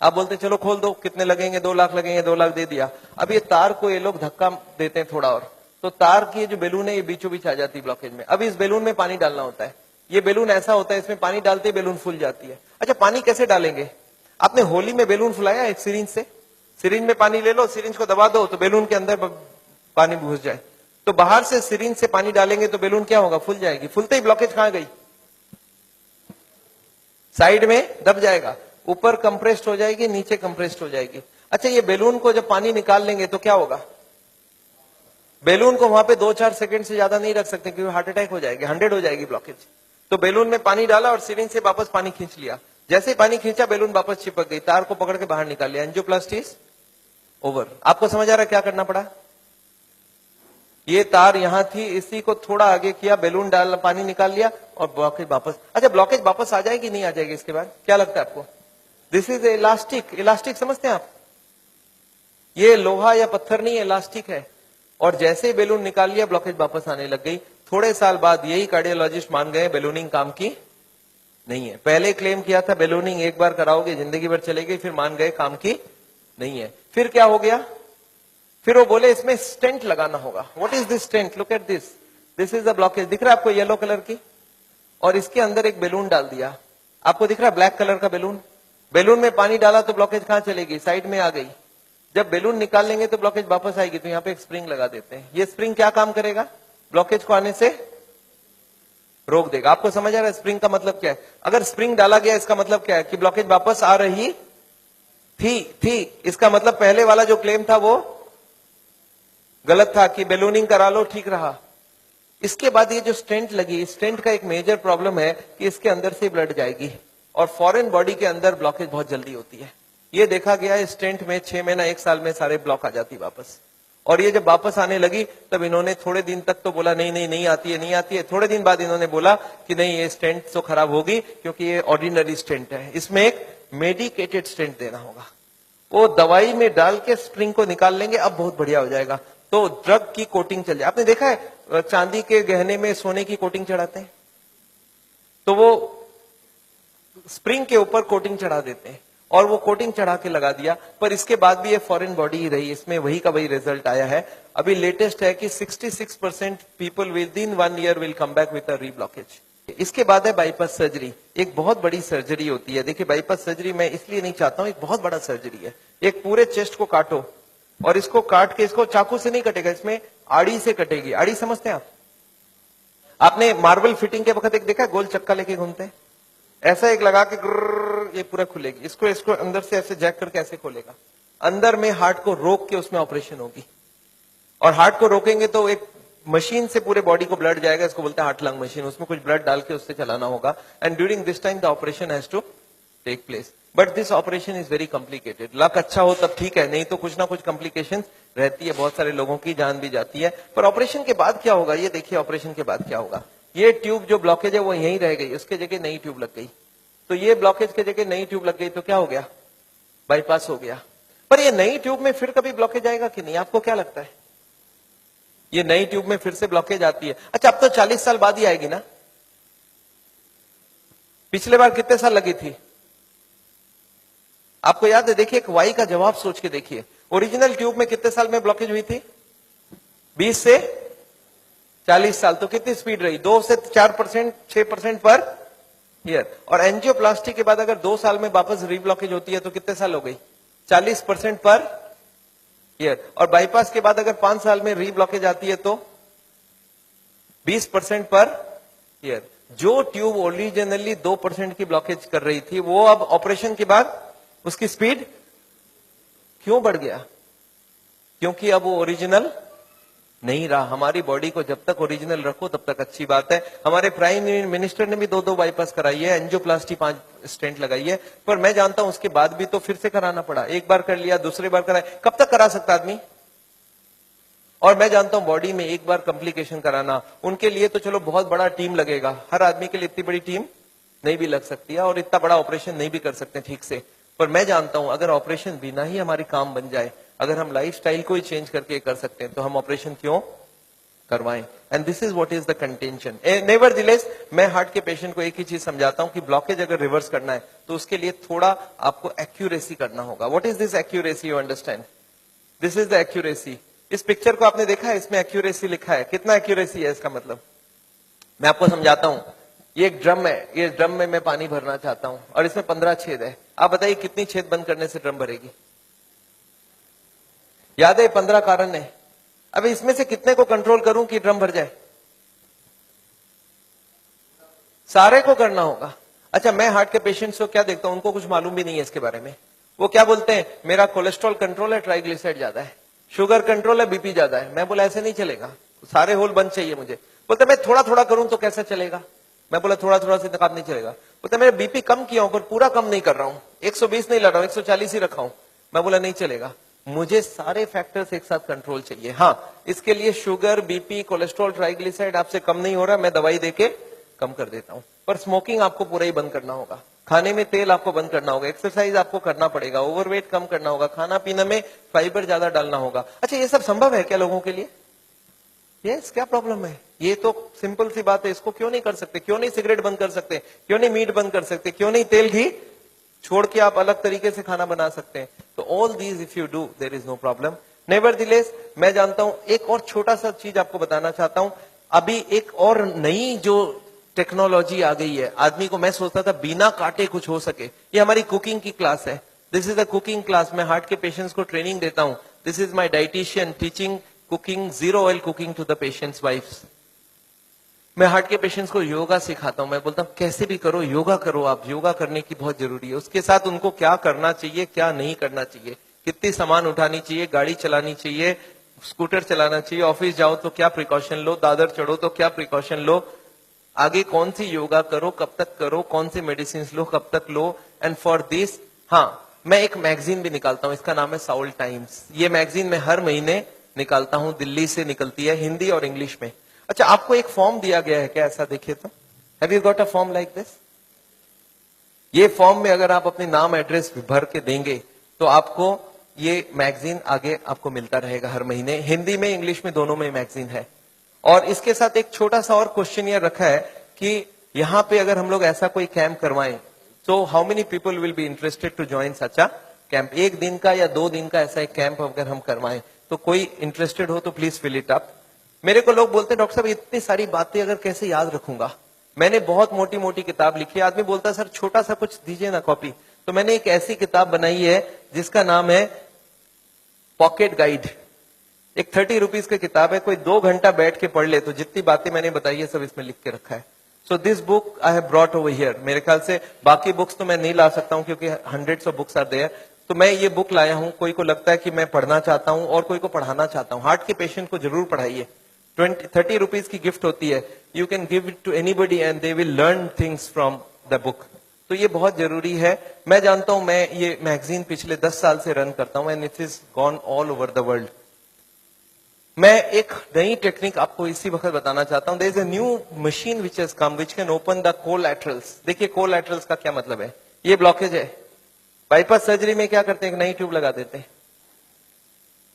आप बोलते चलो खोल दो, कितने लगेंगे? 2 लाख लगेंगे। 2 लाख दे दिया। अब ये तार को ये लोग धक्का देते हैं थोड़ा और, तो तार की जो बैलून है ये बीचों बीच आ जाती है ब्लॉकेज में। अब इस बैलून में पानी डालना होता है। ये बैलून ऐसा होता है, इसमें पानी डालते ही बैलून फूल जाती है। अच्छा, पानी कैसे डालेंगे? आपने होली में बैलून फुलाया एक सिरिंज से? सिरिंज में पानी ले लो, सिरिंज को दबा दो तो बैलून के अंदर पानी घुस जाए। तो बाहर से सिरिंज से पानी डालेंगे तो बैलून क्या होगा? फूल जाएगी। फूलते ही ब्लॉकेज कहां गई? साइड में दब जाएगा, ऊपर कंप्रेस्ड हो जाएगी, नीचे कंप्रेस्ड हो जाएगी। अच्छा, ये बैलून को जब पानी निकाल लेंगे तो क्या होगा? बैलून को वहां पे 2-4 सेकंड से ज्यादा नहीं रख सकते, क्योंकि हार्ट अटैक हो जाएगी, 100 हो जाएगी ब्लॉकेज। तो बैलून में पानी डाला और सिरिंज से वापस पानी खींच लिया। जैसे ही पानी खींचा, बैलून वापस चिपक गई, तार को पकड़ के बाहर निकाल लिया। Angioplasty is over. आपको समझ आ रहा है क्या करना पड़ा? ये तार यहां थी, इसी को थोड़ा आगे किया, बैलून डाल, पानी निकाल लिया और ब्लॉकेज वापस। अच्छा, ब्लॉकेज वापस आ जाएगी नहीं आ जाएगी इसके बाद? क्या लगता है आपको? This is elastic. इलास्टिक समझते हैं आप? ये लोहा या पत्थर नहीं, इलास्टिक है। और जैसे ही बैलून निकाल लिया, ब्लॉकेज वापस आने लग गई। थोड़े साल बाद यही कार्डियोलॉजिस्ट मान गए बैलूनिंग काम की नहीं है। पहले क्लेम किया था बैलूनिंग एक बार कराओगे जिंदगी भर चलेगी, फिर मान गए काम की नहीं है। फिर क्या हो गया? फिर वो बोले इसमें स्टेंट लगाना होगा। What is this stent? Look at this, this is the blockage. दिख रहा है आपको येलो कलर की? और इसके अंदर एक बैलून डाल दिया। आपको दिख रहा है ब्लैक कलर का बैलून? बैलून में पानी डाला तो ब्लॉकेज कहां चलेगी? साइड में आ गई। जब बैलून निकाल लेंगे तो ब्लॉकेज वापस आएगी। तो यहाँ पे एक स्प्रिंग लगा देते हैं। ये स्प्रिंग क्या काम करेगा? ब्लॉकेज को आने से रोक देगा। आपको समझ आ रहा है स्प्रिंग का मतलब क्या है? अगर स्प्रिंग डाला गया, इसका मतलब क्या है? कि ब्लॉकेज वापस आ रही थी। इसका मतलब पहले वाला जो क्लेम था वो गलत था कि बैलूनिंग करा लो, ठीक रहा। इसके बाद ये जो स्टेंट लगी, स्टेंट का एक मेजर प्रॉब्लम है कि इसके अंदर से ब्लड जाएगी। और फॉरेन बॉडी के अंदर ब्लॉकेज बहुत जल्दी होती है। ये देखा गया है स्टेंट में 6 महीना 1 साल में सारे ब्लॉक आ जाती वापस। और ये जब वापस आने लगी तब इन्होंने थोड़े दिन तक तो बोला नहीं आती है, नहीं आती है। थोड़े दिन बाद इन्होंने बोला कि नहीं, ये स्टेंट तो खराब होगी क्योंकि ये ऑर्डिनरी स्टेंट है, इसमें एक मेडिकेटेड स्टेंट देना होगा। वो दवाई में डाल के स्प्रिंग को निकाल लेंगे, अब बहुत बढ़िया हो जाएगा। तो ड्रग की कोटिंग चल जाए। आपने देखा है चांदी के गहने में सोने की कोटिंग चढ़ाते हैं, तो वो स्प्रिंग के ऊपर कोटिंग चढ़ा देते हैं और वो कोटिंग चढ़ा के लगा दिया, पर इसके बाद भी ये फॉरेन बॉडी ही रही, इसमें वही का वही रिजल्ट आया है। अभी लेटेस्ट है कि 66% people with in 1 year will come back with a reblockage. इसके बाद है बाईपास सर्जरी। एक बहुत बड़ी सर्जरी होती है। देखिए बाईपास सर्जरी मैं इसलिए नहीं चाहता हूं, एक बहुत बड़ा सर्जरी है। एक पूरे चेस्ट को काटो और इसको काट के, इसको चाकू से नहीं कटेगा, इसमें आड़ी से कटेगी। आड़ी समझते हैं आप? आपने मार्बल फिटिंग के वक्त एक देखा, गोल चक्का लेके घूमते हैं, ऐसा एक लगा के ये पूरा खुलेगी। इसको अंदर से ऐसे जैक करके ऐसे खोलेगा, अंदर में हार्ट को रोक के उसमें ऑपरेशन होगी। और हार्ट को रोकेंगे तो एक मशीन से पूरे बॉडी को ब्लड जाएगा, इसको बोलते हैं हार्ट लंग मशीन। उसमें कुछ ब्लड डाल के उससे चलाना होगा। And during this time the operation has to take place, but this operation is very complicated. Luck अच्छा हो तब ठीक है, नहीं तो कुछ ना कुछ कॉम्प्लिकेशन रहती है, बहुत सारे लोगों की जान भी जाती है। पर ऑपरेशन के बाद क्या होगा, ये देखिए ऑपरेशन के बाद क्या होगा। ये ट्यूब जो ब्लॉकेज है वो यहीं रह गई, उसके जगह नई ट्यूब लग गई। तो ये ब्लॉकेज के जगह नई ट्यूब लग गई तो क्या हो गया, बाईपास हो गया। पर ये नई ट्यूब में फिर कभी ब्लॉकेज आएगा कि नहीं, आपको क्या लगता है? ये नई ट्यूब में फिर से ब्लॉकेज आती है। अच्छा, अब तो 40 साल बाद ही आएगी ना, पिछले बार कितने साल लगी थी आपको याद है? देखिए एक वाई का जवाब सोच के देखिए, ओरिजिनल ट्यूब में कितने साल में ब्लॉकेज हुई थी? 20 से 40 साल। तो कितनी स्पीड रही? 2 से 4%, 6% पर ईयर। और एंजियोप्लास्टी के बाद अगर 2 साल में वापस रीब्लॉकेज होती है तो कितने साल हो गई? 40% पर ईयर। और बाईपास के बाद अगर 5 साल में रीब्लॉकेज आती है तो 20% पर ईयर। जो ट्यूब ओरिजिनली 2% की ब्लॉकेज कर रही थी वो अब ऑपरेशन के बाद उसकी स्पीड क्यों बढ़ गया? क्योंकि अब वो ओरिजिनल नहीं रहा। हमारी बॉडी को जब तक ओरिजिनल रखो तब तक अच्छी बात है। हमारे प्राइम मिनिस्टर ने भी 2 बाईपास कराई है, एंजियोप्लास्टी 5 स्टेंट लगाई है। पर मैं जानता हूं उसके बाद भी तो फिर से कराना पड़ा। एक बार कर लिया, दूसरी बार कराया, कब तक करा सकता आदमी? और मैं जानता हूं बॉडी में एक बार कॉम्प्लिकेशन कराना, उनके लिए तो चलो बहुत बड़ा टीम लगेगा। हर आदमी के लिए इतनी बड़ी टीम नहीं भी लग सकती है और इतना बड़ा ऑपरेशन नहीं भी कर सकते ठीक से। पर मैं जानता हूं अगर ऑपरेशन बिना ही हमारी काम बन जाए, अगर हम लाइफस्टाइल को ही चेंज करके कर सकते हैं तो हम ऑपरेशन क्यों करवाएं? And this is what is the contention. Nevertheless मैं हार्ट के पेशेंट को एक ही चीज समझाता हूं कि ब्लॉकेज अगर रिवर्स करना है तो उसके लिए थोड़ा आपको एक्यूरेसी करना होगा। What is this accuracy? You understand? This is the accuracy. इस पिक्चर को आपने देखा है, इसमें एक्यूरेसी लिखा है। कितना एक्यूरेसी है इसका मतलब? मैं आपको समझाता हूं। ये एक ड्रम है, ये ड्रम में मैं पानी भरना चाहता हूं और इसमें 15 छेद है। आप बताइए कितनी छेद बंद करने से ड्रम भरेगी? याद है 15 कारण है। अब इसमें से कितने को कंट्रोल करूं कि ड्रम भर जाए? सारे को करना होगा। अच्छा, मैं हार्ट के पेशेंट्स को क्या देखता हूं, उनको कुछ मालूम भी नहीं है इसके बारे में। वो क्या बोलते हैं, मेरा कोलेस्ट्रॉल कंट्रोल है, ट्राइग्लिसराइड ज्यादा है, शुगर कंट्रोल है, बीपी ज्यादा है। मैं बोला ऐसे नहीं चलेगा, सारे होल बंद चाहिए मुझे। बोलते मैं थोड़ा थोड़ा करूं तो कैसे चलेगा? मैं बोला थोड़ा थोड़ा से काम नहीं चलेगा। बोलते मेरा बीपी कम किया हूं पर पूरा कम नहीं कर रहा हूं, 120 नहीं ला रहा हूं, 140 ही रखा हूं। मैं बोला नहीं चलेगा, मुझे सारे फैक्टर्स एक साथ कंट्रोल चाहिए। हाँ, इसके लिए शुगर, बीपी, कोलेस्ट्रॉल, ट्राइग्लिसराइड आपसे कम नहीं हो रहा, मैं दवाई देके कम कर देता हूं। पर स्मोकिंग आपको पूरा ही बंद करना होगा, खाने में तेल आपको बंद करना होगा, एक्सरसाइज आपको करना पड़ेगा, ओवरवेट कम करना होगा, खाना पीने में फाइबर ज्यादा डालना होगा। अच्छा, ये सब संभव है क्या लोगों के लिए? यस, क्या प्रॉब्लम है? ये तो सिंपल सी बात है, इसको क्यों नहीं कर सकते? क्यों नहीं सिगरेट बंद कर सकते? क्यों नहीं मीट बंद कर सकते? क्यों नहीं तेल घी छोड़ के आप अलग तरीके से खाना बना सकते हैं? तो all these if you do there is no problem. Nevertheless मैं जानता हूं, एक और छोटा सा चीज आपको बताना चाहता हूं। अभी एक और नई जो टेक्नोलॉजी आ गई है, आदमी को मैं सोचता था बिना काटे कुछ हो सके। ये हमारी कुकिंग की क्लास है। This is a cooking class. मैं हार्ट के पेशेंट्स को ट्रेनिंग देता हूं। This is my dietitian teaching cooking, zero oil cooking to the patients wives. मैं हार्ट के पेशेंट्स को योगा सिखाता हूं। मैं बोलता हूं कैसे भी करो, योगा करो आप, योगा करने की बहुत जरूरी है। उसके साथ उनको क्या करना चाहिए, क्या नहीं करना चाहिए, कितनी सामान उठानी चाहिए, गाड़ी चलानी चाहिए, स्कूटर चलाना चाहिए, ऑफिस जाओ तो क्या प्रिकॉशन लो, दादर चढ़ो तो क्या प्रिकॉशन लो, आगे कौन सी योगा करो, कब तक करो, कौन सी मेडिसिन लो, कब तक लो, एंड फॉर दिस हाँ मैं एक मैगजीन भी निकालता हूं, इसका नाम है साउल टाइम्स। ये मैगजीन मैं हर महीने निकालता हूं, दिल्ली से निकलती है, हिंदी और इंग्लिश में। अच्छा, आपको एक फॉर्म दिया गया है क्या? ऐसा देखिए तो, have you got a form like this? ये फॉर्म में अगर आप अपने नाम एड्रेस भर के देंगे तो आपको ये मैगजीन आगे आपको मिलता रहेगा हर महीने। हिंदी में इंग्लिश में दोनों में मैगजीन है। और इसके साथ एक छोटा सा और क्वेश्चन ये रखा है कि यहां पे अगर हम लोग ऐसा कोई कैंप करवाएं तो how many people will be interested to join such a camp? 1 दिन का या 2 दिन का ऐसा एक कैंप अगर हम करवाएं तो कोई इंटरेस्टेड हो तो प्लीज फिल इट अप। मेरे को लोग बोलते हैं डॉक्टर साहब इतनी सारी बातें अगर कैसे याद रखूंगा, मैंने बहुत मोटी मोटी किताब लिखी है। आदमी बोलता है सर छोटा सा कुछ दीजिए ना कॉपी। तो मैंने एक ऐसी किताब बनाई है जिसका नाम है पॉकेट गाइड। एक 30 रुपीज की किताब है, कोई 2 घंटा बैठ के पढ़ ले तो जितनी बातें मैंने बताई है सब इसमें लिख के रखा है। So this book I have brought over here. मेरे ख्याल से बाकी बुक्स तो मैं नहीं ला सकता हूं क्योंकि hundreds of books are there. तो मैं ये बुक लाया हूं, कोई को लगता है कि मैं पढ़ना चाहता हूं और कोई को पढ़ाना चाहता हूं। हार्ट के पेशेंट को जरूर पढ़ाइए। 30 रुपीज की गिफ्ट होती है, you can give it to anybody and they will learn things from the book. तो ये बहुत जरूरी है। मैं जानता हूं, मैं ये मैगजीन पिछले 10 साल से रन करता हूं and it is gone all over the world. मैं एक नई टेक्निक आपको इसी वक्त बताना चाहता हूं। There is a new machine which has come which can open the collaterals. देखिए कोलैटरल्स का क्या मतलब है। ये ब्लॉकेज है, बाईपास सर्जरी में क्या करते हैं, एक नई ट्यूब लगा देते हैं।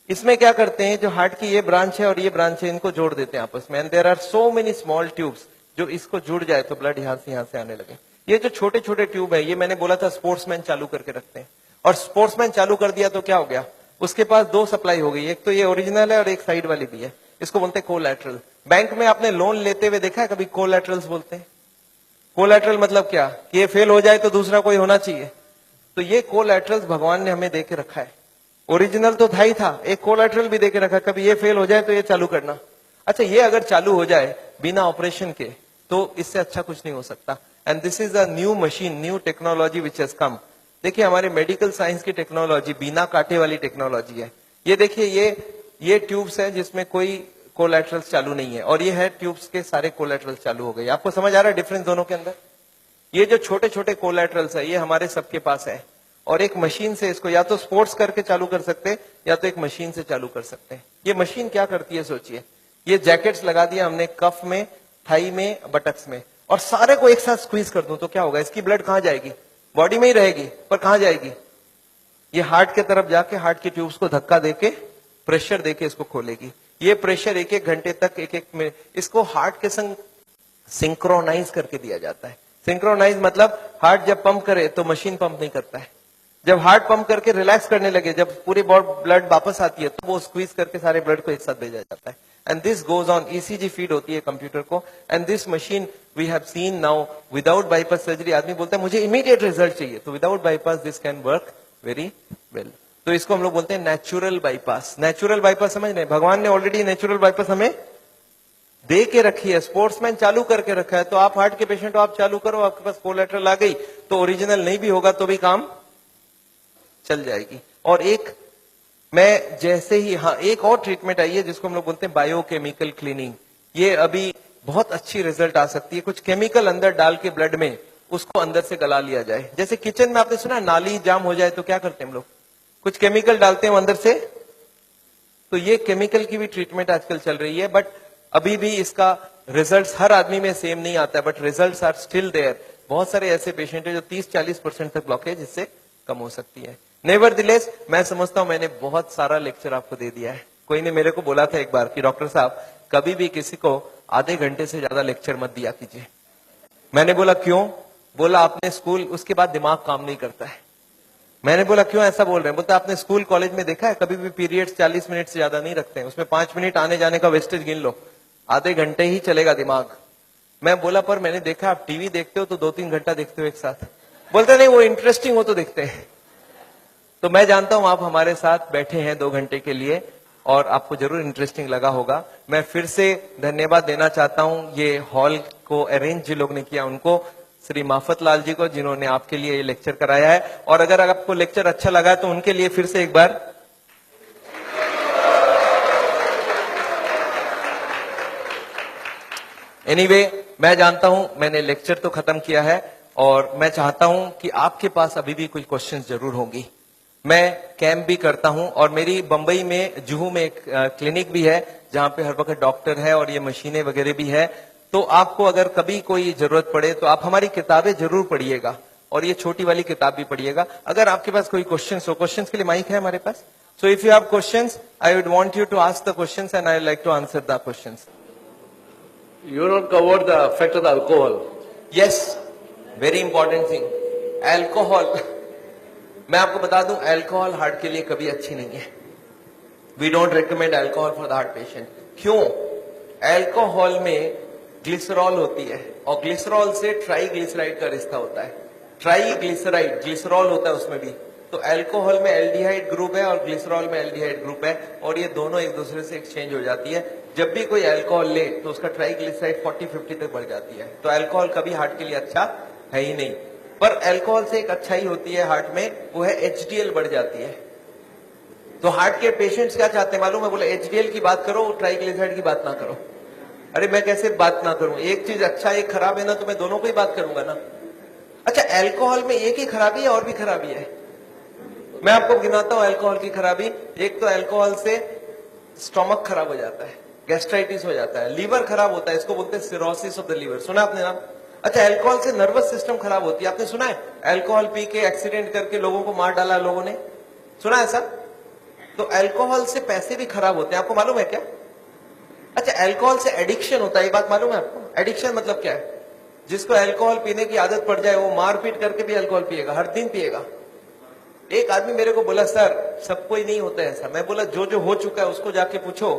इसमें क्या करते हैं, जो हार्ट की ये ब्रांच है और ये ब्रांच है, इनको जोड़ देते हैं आपस में। And there are so many small tubes, जो इसको जुड़ जाए तो ब्लड यहां से आने लगे। ये जो छोटे छोटे ट्यूब है, ये मैंने बोला था स्पोर्ट्समैन चालू करके रखते हैं। और स्पोर्ट्समैन चालू कर दिया तो क्या हो गया, उसके पास 2 सप्लाई हो गई। एक तो ये ओरिजिनल है और एक साइड वाली भी है। इसको बोलते हैं कोलैटरल। बैंक में आपने लोन लेते हुए देखा है कभी? कोलैटरल्स बोलते हैं। कोलैटरल मतलब क्या, कि ये फेल हो जाए तो दूसरा कोई होना चाहिए। तो ये कोलैटरल्स भगवान ने हमें दे के रखा है। ओरिजिनल तो था ही था, एक कोलैटरल भी देके रखा, कभी ये फेल हो जाए तो ये चालू करना। अच्छा, ये अगर चालू हो जाए बिना ऑपरेशन के तो इससे अच्छा कुछ नहीं हो सकता। And this is a new machine, new technology which has कम। देखिए हमारे मेडिकल साइंस की टेक्नोलॉजी बिना कांटे वाली टेक्नोलॉजी है। ये देखिए ये ट्यूब्स है जिसमें कोई कोलैटरल्स चालू नहीं है, और ये है ट्यूब्स के सारे कोलैटरल्स चालू हो गए। आपको समझ आ रहा है डिफरेंस दोनों के अंदर? ये जो छोटे छोटे कोलैटरल्स है ये हमारे सबके पास है, और एक मशीन से इसको या तो स्पोर्ट्स करके चालू कर सकते हैं या तो एक मशीन से चालू कर सकते हैं। ये मशीन क्या करती है सोचिए, ये जैकेट्स लगा दिया हमने कफ में, थाई में, बटक्स में, और सारे को एक साथ स्क्वीज कर दूं तो क्या होगा, इसकी ब्लड कहां जाएगी? बॉडी में ही रहेगी, पर कहां जाएगी? ये हार्ट के तरफ जाके हार्ट की ट्यूब्स को धक्का देके प्रेशर देके इसको खोलेगी। ये प्रेशर 1-1 घंटे तक, 1-1 मिनट, इसको हार्ट के संग सिंक्रोनाइज करके दिया जाता है। सिंक्रोनाइज मतलब हार्ट जब पंप करे तो मशीन पंप नहीं करता है। जब हार्ट पंप करके रिलैक्स करने लगे, जब पूरी ब्लड वापस आती है तो वो स्क्वीज करके सारे ब्लड को एक साथ भेजा जाता है। And this goes on, ECG feed होती है कंप्यूटर को। And this machine we have seen now without bypass surgery. आदमी बोलता है मुझे इमीडिएट रिजल्ट चाहिए, तो without bypass this can work very well. तो इसको हम लोग बोलते हैं नेचुरल बाईपास। नेचुरल बाईपास समझ रहे हैं, भगवान ने ऑलरेडी नेचुरल बाईपास हमें दे के रखी है, स्पोर्ट्समैन चालू करके रखा है। तो आप हार्ट के पेशेंट हो, आप चालू करो, आपके पास कोलैटरल आ गई तो ओरिजिनल नहीं भी होगा तो भी काम चल जाएगी। और एक मैं जैसे ही, हाँ एक और ट्रीटमेंट आई है जिसको हम लोग बोलते हैं बायोकेमिकल क्लीनिंग। ये अभी बहुत अच्छी रिजल्ट आ सकती है। कुछ केमिकल अंदर डाल के ब्लड में उसको अंदर से गला लिया जाए। जैसे किचन में आपने सुना नाली जाम हो जाए तो क्या करते हैं हम लोग, कुछ केमिकल डालते हैं अंदर से। तो ये केमिकल की भी ट्रीटमेंट आजकल चल रही है, बट अभी भी इसका रिजल्ट हर आदमी में सेम नहीं आता है, but results are still there. बहुत सारे ऐसे पेशेंट है जो 30-40% तक ब्लॉकेज इससे कम हो सकती है। नेवरदिलेस मैं समझता हूं मैंने बहुत सारा लेक्चर आपको दे दिया है। कोई ने मेरे को बोला था एक बार कि डॉक्टर साहब कभी भी किसी को आधे घंटे से ज्यादा लेक्चर मत दिया कीजिए। मैंने बोला क्यों? बोला आपने स्कूल, उसके बाद दिमाग काम नहीं करता है। मैंने बोला क्यों ऐसा बोल रहे हैं? बोलता आपने स्कूल कॉलेज में देखा है कभी भी पीरियड्स 40 मिनट से ज्यादा नहीं रखते हैं, उसमें 5 मिनट आने जाने का वेस्टेज गिन लो, आधे घंटे ही चलेगा दिमाग। मैं बोला पर मैंने देखा आप टीवी देखते हो तो 2-3 घंटा देखते हो एक साथ। बोलते नहीं वो इंटरेस्टिंग हो तो देखते हैं। तो मैं जानता हूं आप हमारे साथ बैठे हैं 2 घंटे के लिए और आपको जरूर इंटरेस्टिंग लगा होगा। मैं फिर से धन्यवाद देना चाहता हूं ये हॉल को अरेंज जिन लोग ने किया उनको, श्री माफत लाल जी को जिन्होंने आपके लिए ये लेक्चर कराया है। और अगर आपको लेक्चर अच्छा लगा तो उनके लिए फिर से एक बार एनीवे मैं जानता हूं मैंने लेक्चर तो खत्म किया है और मैं चाहता हूं कि आपके पास अभी भी कोई क्वेश्चंस जरूर होंगी। मैं कैंप भी करता हूं और मेरी बंबई में जुहू में एक क्लिनिक भी है जहां पे हर वक्त डॉक्टर है और ये मशीनें वगैरह भी है। तो आपको अगर कभी कोई जरूरत पड़े तो आप हमारी किताबें जरूर पढ़िएगा और ये छोटी वाली किताब भी पढ़िएगा। अगर आपके पास कोई क्वेश्चन हो, क्वेश्चन के लिए माइक है हमारे पास। So if you have questions I would want you to ask the questions and I would like to answer the questions. You not covered the effect of the alcohol. Yes, very important thing, alcohol. मैं आपको बता दूं alcohol heart के लिए कभी अच्छी नहीं है। We don't recommend alcohol for the heart patient. क्यों? एल्कोहल में ग्लिसरॉल होती है और ग्लिसरॉल से ट्राईग्लिसराइड का रिश्ता होता है। ट्राईग्लिसराइड ग्लिसरॉल होता है उसमें भी। तो एल्कोहल में एल्डिहाइड ग्रुप है और ग्लिसरॉल में एल्डिहाइड ग्रुप है और ये दोनों एक दूसरे से एक्सचेंज हो जाती है। जब भी कोई अल्कोहल ले तो उसका ट्राईग्लिसराइड 40-50 तक बढ़ जाती है। तो अल्कोहल कभी हार्ट के लिए अच्छा है ही नहीं। पर अल्कोहल से एक अच्छाई होती है हार्ट में, वो है एचडीएल बढ़ जाती है। तो हार्ट के पेशेंट्स क्या चाहते हैं मालूम है? बोले एचडीएल की बात करो, ट्राईग्लिसराइड की बात ना करो। अरे मैं कैसे बात ना करूं? एक चीज अच्छा एक खराब है ना, तो मैं दोनों को ही बात करूंगा ना। अच्छा, अल्कोहल में एक ही खराबी है और भी खराबी है। मैं आपको गिनाता हूं अल्कोहल की खराबी। एक तो अल्कोहल से स्टोमक खराब हो जाता है, गैस्ट्राइटिस हो जाता है, लीवर खराब होता है, इसको बोलते हैं सिरोसिस ऑफ द लीवर। सुना आपने नाम? अच्छा, अल्कोहल से नर्वस सिस्टम खराब होती है। आपने सुना है अल्कोहल पी के एक्सीडेंट करके लोगों को मार डाला लोगों ने? सुना है ऐसा? तो अल्कोहल से पैसे भी खराब होते हैं, आपको मालूम है क्या? अच्छा, अल्कोहल से एडिक्शन होता है, ये बात मालूम है आपको? एडिक्शन मतलब क्या है? जिसको अल्कोहल पीने की आदत पड़ जाए वो मारपीट करके भी अल्कोहल पिएगा, हर दिन पिएगा। एक आदमी मेरे को बोला सर सबको ही नहीं होता है ऐसा। मैं बोला जो जो हो चुका है उसको जाके पूछो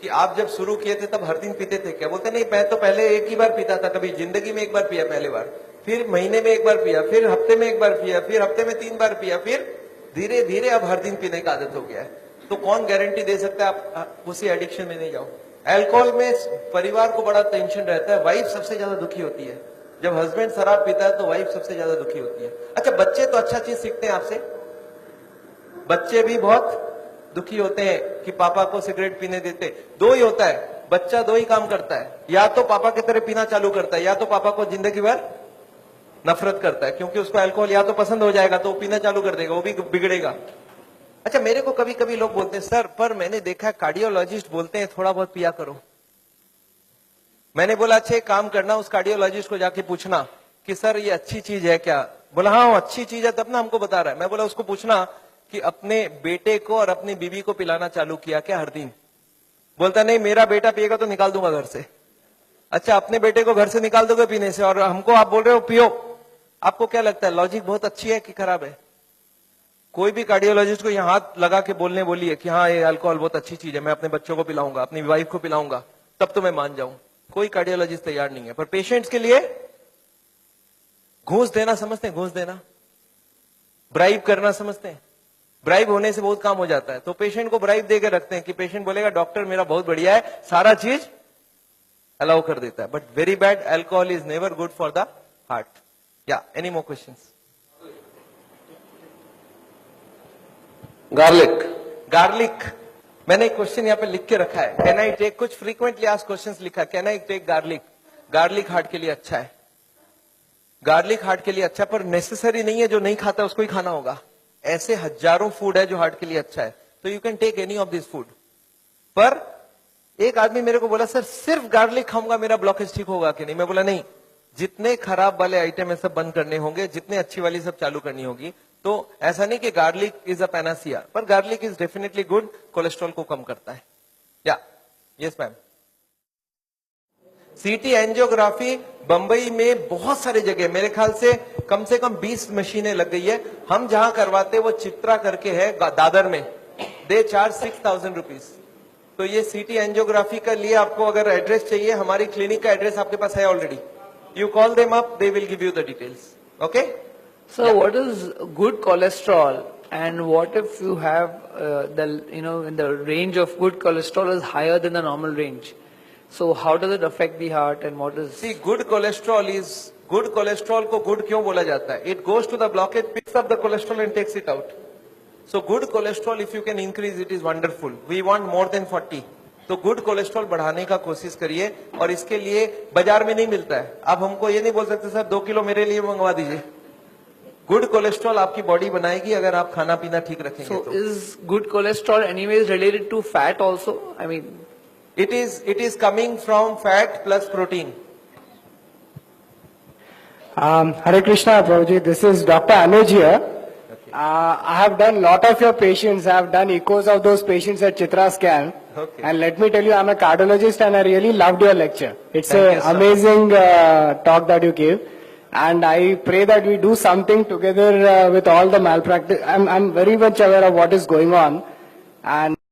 कि आप जब शुरू किए थे तब हर दिन पीते थे क्या? बोलते नहीं, मैं तो पहले एक ही बार पीता था, कभी जिंदगी में एक बार पिया पहले बार, फिर महीने में एक बार पिया, फिर हफ्ते में एक बार पिया, फिर हफ्ते में 3 बार पिया, फिर धीरे धीरे अब हर दिन पीने की आदत हो गया है। तो कौन गारंटी दे सकता है आप उसी एडिक्शन में नहीं जाओ? अल्कोहल में परिवार को बड़ा टेंशन रहता है, वाइफ सबसे ज्यादा दुखी होती है। जब हस्बैंड शराब पीता है तो वाइफ सबसे ज्यादा दुखी होती है। अच्छा, बच्चे तो अच्छा चीज सीखते हैं आपसे, बच्चे भी बहुत दुखी होते हैं कि पापा को सिगरेट पीने देते। दो ही होता है, बच्चा दो ही काम करता है, या तो पापा की तरह पीना चालू करता है या तो पापा को जिंदगी भर नफरत करता है, क्योंकि उसको अल्कोहल या तो पसंद हो जाएगा तो वो पीना चालू कर देगा, वो भी बिगड़ेगा। अच्छा, मेरे को कभी कभी लोग बोलते हैं सर पर मैंने देखा है कार्डियोलॉजिस्ट बोलते हैं थोड़ा बहुत पिया करो। मैंने बोला अच्छा एक काम करना, उस कार्डियोलॉजिस्ट को जाके पूछना कि सर ये अच्छी चीज है क्या? बोला हाँ अच्छी चीज है तब ना हमको बता रहा है। मैं बोला उसको पूछना कि अपने बेटे को और अपनी बीवी को पिलाना चालू किया क्या हर दिन? बोलता नहीं, मेरा बेटा पिएगा तो निकाल दूंगा घर से। अच्छा, अपने बेटे को घर से निकाल दोगे पीने से और हमको आप बोल रहे हो पियो? आपको क्या लगता है लॉजिक बहुत अच्छी है कि खराब है? कोई भी कार्डियोलॉजिस्ट को यहाँ हाथ लगा के बोलिए कि हाँ ये अल्कोहल बहुत अच्छी चीज है, मैं अपने बच्चों को पिलाऊंगा, अपनी वाइफ को पिलाऊंगा, तब तो मैं मान जाऊं। कोई कार्डियोलॉजिस्ट तैयार नहीं है। पर पेशेंट्स के लिए घूस देना समझते हैं? घूस देना, ब्राइब करना समझते हैं? ब्राइब होने से बहुत काम हो जाता है। तो पेशेंट को ब्राइब देकर रखते हैं कि पेशेंट बोलेगा डॉक्टर मेरा बहुत बढ़िया है, सारा चीज अलाउ कर देता है। But very bad, alcohol is never good for the heart. या एनी मोर क्वेश्चंस? गार्लिक, मैंने एक क्वेश्चन यहाँ पे लिख के रखा है, कैन आई टेक, कुछ फ्रीक्वेंटली आस्क्ड क्वेश्चंस लिखा है, can I take garlic? Garlic heart के लिए अच्छा है, गार्लिक हार्ट के लिए अच्छा, पर नेसेसरी नहीं है जो नहीं खाता उसको ही खाना होगा। ऐसे हजारों फूड है जो हार्ट के लिए अच्छा है, तो you can take any of this food. पर एक आदमी मेरे को बोला सर सिर्फ गार्लिक खाऊंगा मेरा ब्लॉकेज ठीक होगा कि नहीं? मैं बोला नहीं, जितने खराब वाले आइटम है सब बंद करने होंगे, जितने अच्छी वाली सब चालू करनी होगी। तो ऐसा नहीं कि गार्लिक इज अ पैनासिया, पर garlic is definitely good, cholesterol को कम करता है। या yes ma'am. CT angiography Bombay में बहुत सारे जगह, मेरे ख्याल से कम 20 मशीनें लग गई है। हम जहां करवाते वो चित्रा करके है दादर में, दे चार्ज 6000 रुपीज। तो ये सीटी एंजियोग्राफी का लिए आपको अगर एड्रेस चाहिए, हमारी क्लिनिक का एड्रेस आपके पास है already, you call them up, they will give you the details. Okay So what is good cholesterol, and what if you have the range of good cholesterol is higher than the normal range? So how does it affect the heart, and what is? See, good cholesterol को good क्यों बोला जाता है? It goes to the blockage, picks up the cholesterol and takes it out. So good cholesterol, if you can increase it, is wonderful. We want more than 40. तो good cholesterol बढ़ाने का कोशिश करिए, और इसके लिए बाजार में नहीं मिलता है। आप हमको ये नहीं बोल सकते सर 2 किलो मेरे लिए मंगवा दीजिए। गुड कोलेस्ट्रॉल आपकी बॉडी बनाएगी अगर आप खाना पीना ठीक रखेंगे So तो। is good cholesterol anyways related to fat also? I mean, It is coming from fat plus protein. Hare Krishna, Prabhuji. This is Dr. Anuj here. I have done lot of your patients. I have done echoes of those patients at Chitra Scan. Okay. And let me tell you, I'm a cardiologist and I really loved your lecture. It's Thank you, an sir. amazing talk that you gave. And I pray that we do something together with all the malpractice. I'm very much aware of what is going on. And